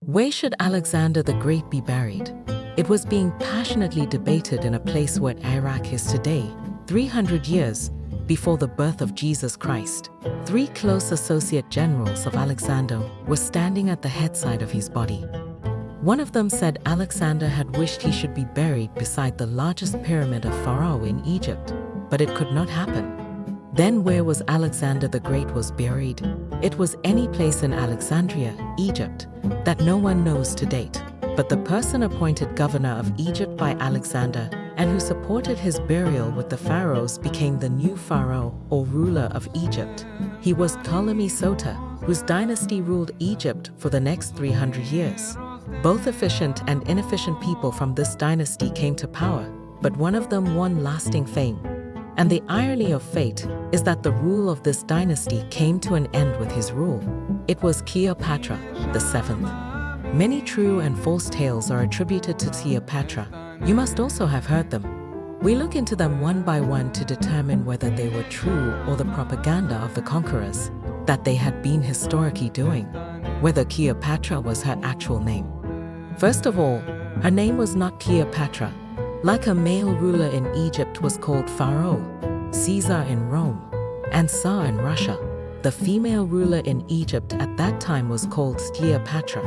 Where should Alexander the Great be buried? It was being passionately debated in a place where Iraq is today, 300 years before the birth of Jesus Christ. Three close associate generals of Alexander were standing at the headside of his body. One of them said Alexander had wished he should be buried beside the largest pyramid of Pharaoh in Egypt, but it could not happen. Then where was Alexander the Great was buried? It was any place in Alexandria, Egypt, that no one knows to date. But the person appointed governor of Egypt by Alexander and who supported his burial with the pharaohs became the new pharaoh or ruler of Egypt. He was Ptolemaic, whose dynasty ruled Egypt for the next 300 years. Both efficient and inefficient people from this dynasty came to power, but one of them won lasting fame. And the irony of fate is that the rule of this dynasty came to an end with his rule. It was Cleopatra, the seventh. Many true and false tales are attributed to Cleopatra. You must also have heard them. We look into them one by one to determine whether they were true or the propaganda of the conquerors that they had been historically doing, whether Cleopatra was her actual name. First of all, her name was not Cleopatra. Like a male ruler in Egypt was called Pharaoh, Caesar in Rome, and Tsar in Russia, the female ruler in Egypt at that time was called Cleopatra.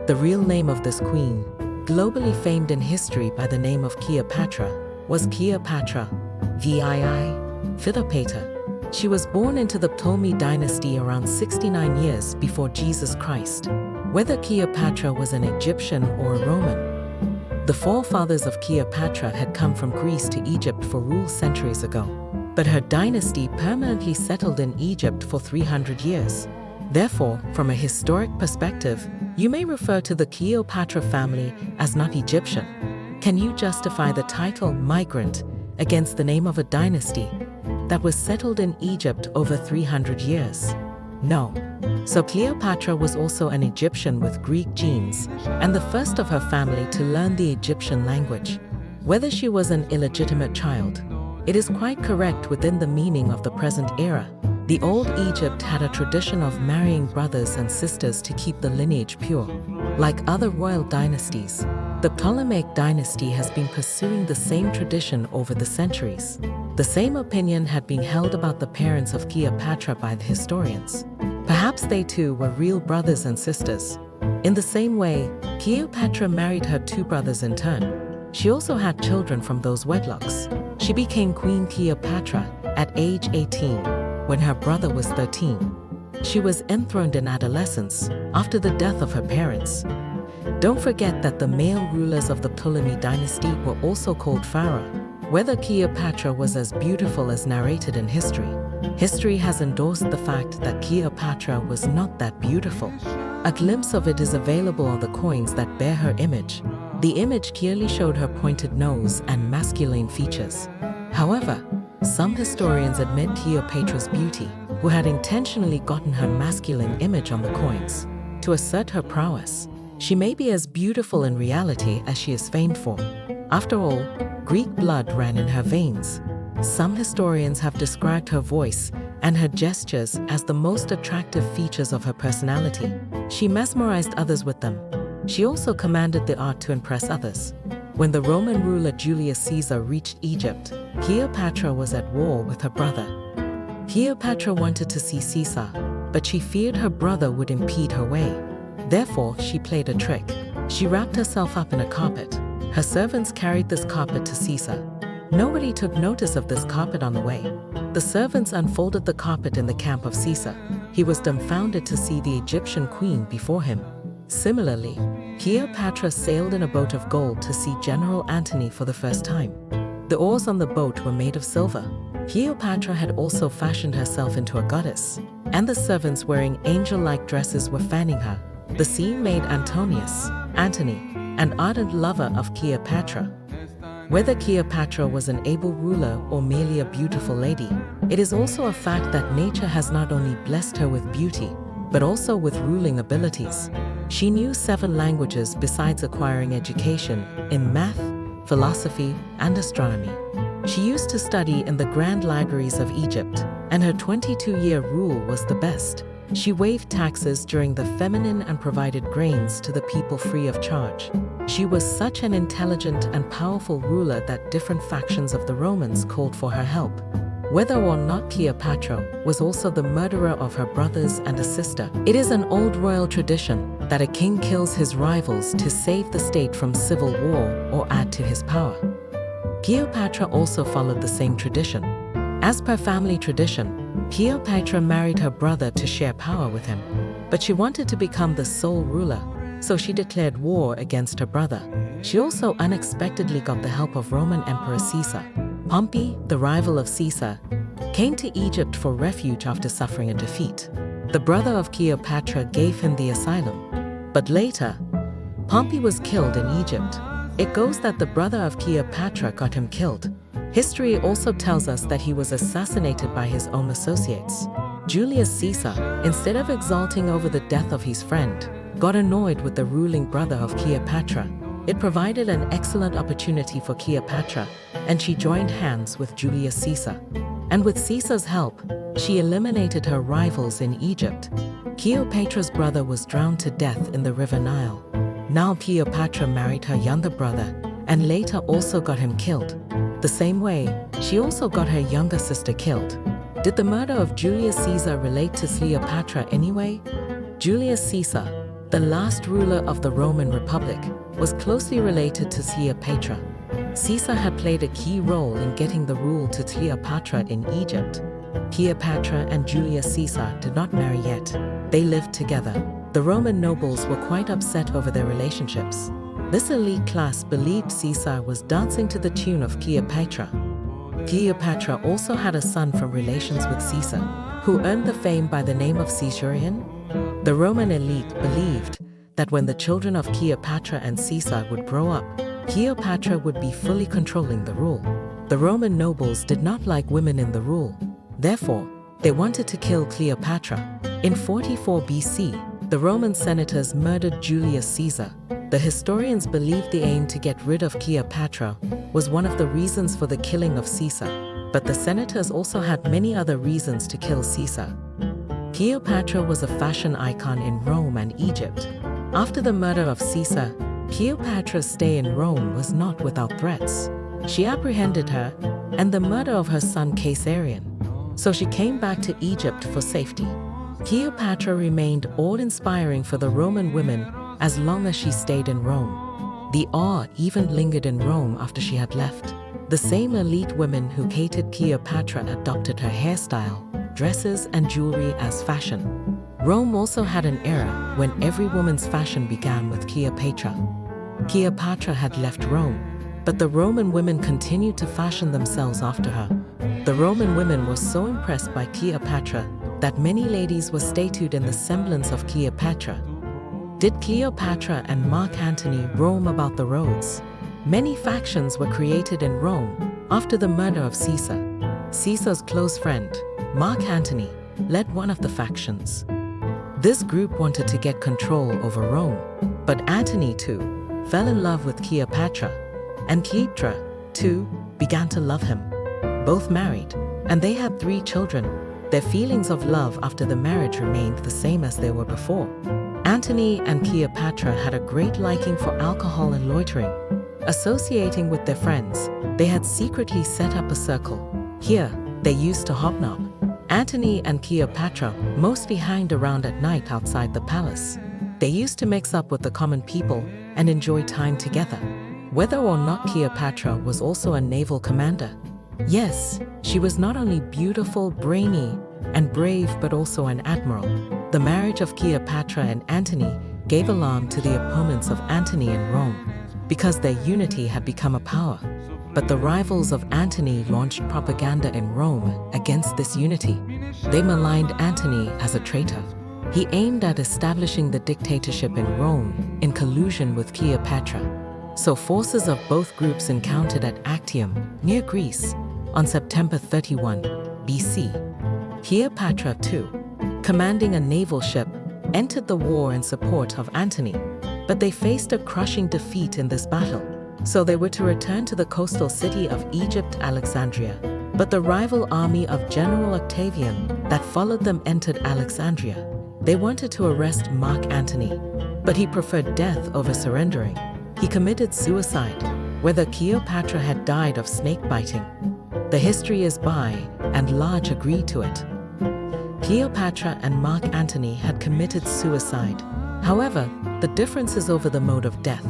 The real name of this queen, globally famed in history by the name of Cleopatra, was Cleopatra, Philopator. She was born into the Ptolemaic dynasty around 69 years before Jesus Christ. Whether Cleopatra was an Egyptian or a Roman, the forefathers of Cleopatra had come from Greece to Egypt for rule centuries ago, but her dynasty permanently settled in Egypt for 300 years. Therefore, from a historic perspective, you may refer to the Cleopatra family as not Egyptian. Can you justify the title migrant against the name of a dynasty that was settled in Egypt over 300 years? No. So Cleopatra was also an Egyptian with Greek genes and the first of her family to learn the Egyptian language. Whether she was an illegitimate child, it is quite correct within the meaning of the present era. The old Egypt had a tradition of marrying brothers and sisters to keep the lineage pure. Like other royal dynasties, the Ptolemaic dynasty has been pursuing the same tradition over the centuries. The same opinion had been held about the parents of Cleopatra by the historians. Perhaps they too were real brothers and sisters. In the same way, Cleopatra married her two brothers in turn. She also had children from those wedlocks. She became Queen Cleopatra at age 18, when her brother was 13. She was enthroned in adolescence after the death of her parents. Don't forget that the male rulers of the Ptolemaic dynasty were also called Pharaoh. Whether Cleopatra was as beautiful as narrated in history, history has endorsed the fact that Cleopatra was not that beautiful. A glimpse of it is available on the coins that bear her image. The image clearly showed her pointed nose and masculine features. However, some historians admit Cleopatra's beauty, who had intentionally gotten her masculine image on the coins to assert her prowess. She may be as beautiful in reality as she is famed for. After all, Greek blood ran in her veins. Some historians have described her voice and her gestures as the most attractive features of her personality. She mesmerized others with them. She also commanded the art to impress others. When the Roman ruler Julius Caesar reached Egypt, Cleopatra was at war with her brother. Cleopatra wanted to see Caesar, but she feared her brother would impede her way. Therefore, she played a trick. She wrapped herself up in a carpet. Her servants carried this carpet to Caesar. Nobody took notice of this carpet on the way. The servants unfolded the carpet in the camp of Caesar. He was dumbfounded to see the Egyptian queen before him. Similarly, Cleopatra sailed in a boat of gold to see General Antony for the first time. The oars on the boat were made of silver. Cleopatra had also fashioned herself into a goddess, and the servants wearing angel-like dresses were fanning her. The scene made Antony, an ardent lover of Cleopatra. Whether Cleopatra was an able ruler or merely a beautiful lady, it is also a fact that nature has not only blessed her with beauty, but also with ruling abilities. She knew 7 languages besides acquiring education in math, philosophy, and astronomy. She used to study in the grand libraries of Egypt, and her 22-year rule was the best. She waived taxes during the famine and provided grains to the people free of charge. She was such an intelligent and powerful ruler that different factions of the Romans called for her help. Whether or not Cleopatra was also the murderer of her brothers and a sister, it is an old royal tradition that a king kills his rivals to save the state from civil war or add to his power. Cleopatra also followed the same tradition. As per family tradition, Cleopatra married her brother to share power with him, but she wanted to become the sole ruler, so she declared war against her brother. She also unexpectedly got the help of Roman Emperor Caesar. Pompey, the rival of Caesar, came to Egypt for refuge after suffering a defeat. The brother of Cleopatra gave him the asylum, but later, Pompey was killed in Egypt. It goes that the brother of Cleopatra got him killed. History also tells us that he was assassinated by his own associates. Julius Caesar, instead of exulting over the death of his friend, got annoyed with the ruling brother of Cleopatra. It provided an excellent opportunity for Cleopatra, and she joined hands with Julius Caesar. And with Caesar's help, she eliminated her rivals in Egypt. Cleopatra's brother was drowned to death in the river Nile. Now Cleopatra married her younger brother, and later also got him killed. The same way, she also got her younger sister killed. Did the murder of Julius Caesar relate to Cleopatra anyway? Julius Caesar, the last ruler of the Roman Republic, was closely related to Cleopatra. Caesar had played a key role in getting the rule to Cleopatra in Egypt. Cleopatra and Julius Caesar did not marry yet. They lived together. The Roman nobles were quite upset over their relationships. This elite class believed Caesar was dancing to the tune of Cleopatra. Cleopatra also had a son from relations with Caesar, who earned the fame by the name of Caesarion. The Roman elite believed that when the children of Cleopatra and Caesar would grow up, Cleopatra would be fully controlling the rule. The Roman nobles did not like women in the rule. Therefore, they wanted to kill Cleopatra. In 44 BC, the Roman senators murdered Julius Caesar. The historians believe the aim to get rid of Cleopatra was one of the reasons for the killing of Caesar, but the senators also had many other reasons to kill Caesar. Cleopatra was a fashion icon in Rome and Egypt. After the murder of Caesar, Cleopatra's stay in Rome was not without threats. She apprehended her and the murder of her son Caesarion, so she came back to Egypt for safety. Cleopatra remained awe-inspiring for the Roman women as long as she stayed in Rome. The awe even lingered in Rome after she had left. The same elite women who hated Cleopatra adopted her hairstyle, dresses, and jewelry as fashion. Rome also had an era when every woman's fashion began with Cleopatra. Cleopatra had left Rome, but the Roman women continued to fashion themselves after her. The Roman women were so impressed by Cleopatra that many ladies were statued in the semblance of Cleopatra. Did Cleopatra and Mark Antony roam about the roads? Many factions were created in Rome after the murder of Caesar. Caesar's close friend, Mark Antony, led one of the factions. This group wanted to get control over Rome, but Antony too fell in love with Cleopatra, and Cleopatra too began to love him. Both married, and they had 3 children. Their feelings of love after the marriage remained the same as they were before. Antony and Cleopatra had a great liking for alcohol and loitering. Associating with their friends, they had secretly set up a circle. Here, they used to hobnob. Antony and Cleopatra mostly hanged around at night outside the palace. They used to mix up with the common people and enjoy time together. Whether or not Cleopatra was also a naval commander. Yes, she was not only beautiful, brainy, and brave, but also an admiral. The marriage of Cleopatra and Antony gave alarm to the opponents of Antony in Rome, because their unity had become a power. But the rivals of Antony launched propaganda in Rome against this unity. They maligned Antony as a traitor. He aimed at establishing the dictatorship in Rome in collusion with Cleopatra. So forces of both groups encountered at Actium, near Greece, on September 31 BC. Cleopatra, too, commanding a naval ship, entered the war in support of Antony, but they faced a crushing defeat in this battle. So they were to return to the coastal city of Egypt, Alexandria. But the rival army of General Octavian that followed them entered Alexandria They wanted to arrest Mark Antony, but he preferred death over surrendering. He committed suicide, whether Cleopatra had died of snake biting. The history is by and large agree to it. Cleopatra and Mark Antony had committed suicide. However, the difference is over the mode of death.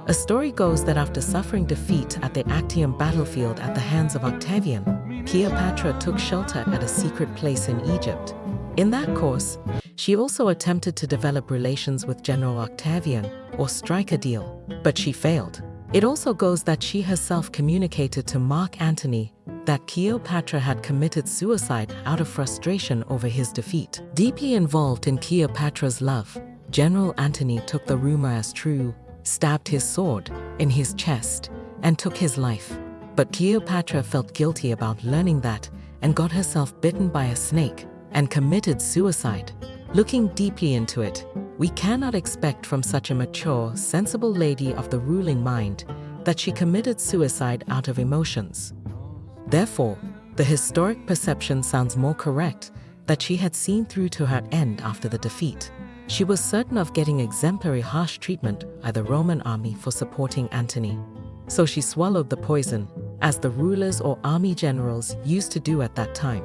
A story goes that after suffering defeat at the Actium battlefield at the hands of Octavian, Cleopatra took shelter at a secret place in Egypt. In that course, she also attempted to develop relations with General Octavian or strike a deal, but she failed. It also goes that she herself communicated to Mark Antony that Cleopatra had committed suicide out of frustration over his defeat. Deeply involved in Cleopatra's love, General Antony took the rumor as true, stabbed his sword in his chest, and took his life. But Cleopatra felt guilty about learning that and got herself bitten by a snake and committed suicide. Looking deeply into it, we cannot expect from such a mature, sensible lady of the ruling mind that she committed suicide out of emotions. Therefore, the historic perception sounds more correct that she had seen through to her end after the defeat. She was certain of getting exemplary harsh treatment by the Roman army for supporting Antony. So she swallowed the poison, as the rulers or army generals used to do at that time.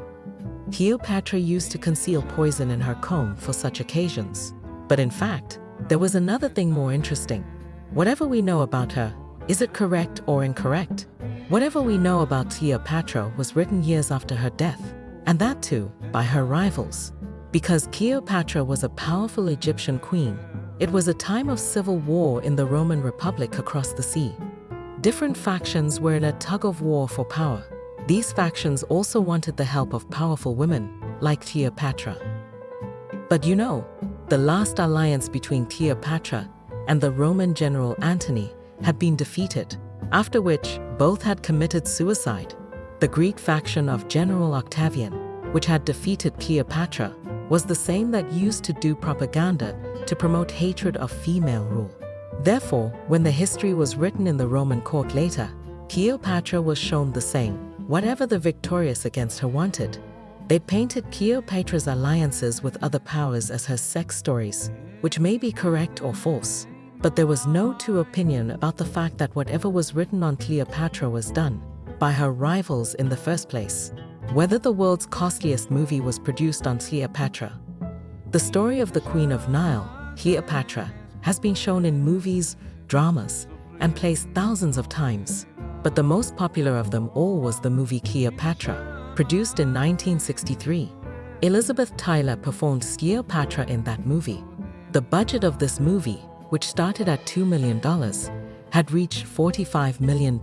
Cleopatra used to conceal poison in her comb for such occasions. But in fact, there was another thing more interesting. Whatever we know about her, is it correct or incorrect? Whatever we know about Cleopatra was written years after her death, and that too, by her rivals. Because Cleopatra was a powerful Egyptian queen, it was a time of civil war in the Roman Republic across the sea. Different factions were in a tug-of-war for power. These factions also wanted the help of powerful women, like Cleopatra. But you know, the last alliance between Cleopatra and the Roman general Antony had been defeated, after which both had committed suicide. The Greek faction of General Octavian, which had defeated Cleopatra, was the same that used to do propaganda to promote hatred of female rule. Therefore, when the history was written in the Roman court later, Cleopatra was shown the same. Whatever the victorious against her wanted, they painted Cleopatra's alliances with other powers as her sex stories, which may be correct or false. But there was no true opinion about the fact that whatever was written on Cleopatra was done by her rivals in the first place. Whether the world's costliest movie was produced on Cleopatra. The story of the Queen of Nile, Cleopatra, has been shown in movies, dramas, and plays thousands of times. But the most popular of them all was the movie Cleopatra, produced in 1963. Elizabeth Taylor performed Cleopatra in that movie. The budget of this movie, which started at $2 million, had reached $45 million.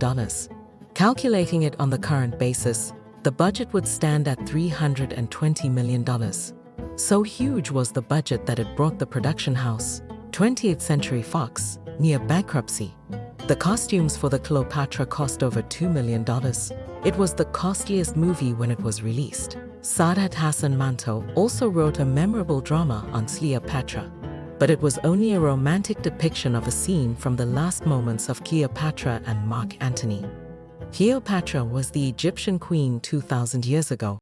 Calculating it on the current basis, the budget would stand at $320 million. So huge was the budget that it brought the production house, 20th Century Fox, near bankruptcy. The costumes for the Cleopatra cost over $2 million. It was the costliest movie when it was released. Saadat Hassan Manto also wrote a memorable drama on Cleopatra, but it was only a romantic depiction of a scene from the last moments of Cleopatra and Mark Antony. Cleopatra was the Egyptian queen 2,000 years ago.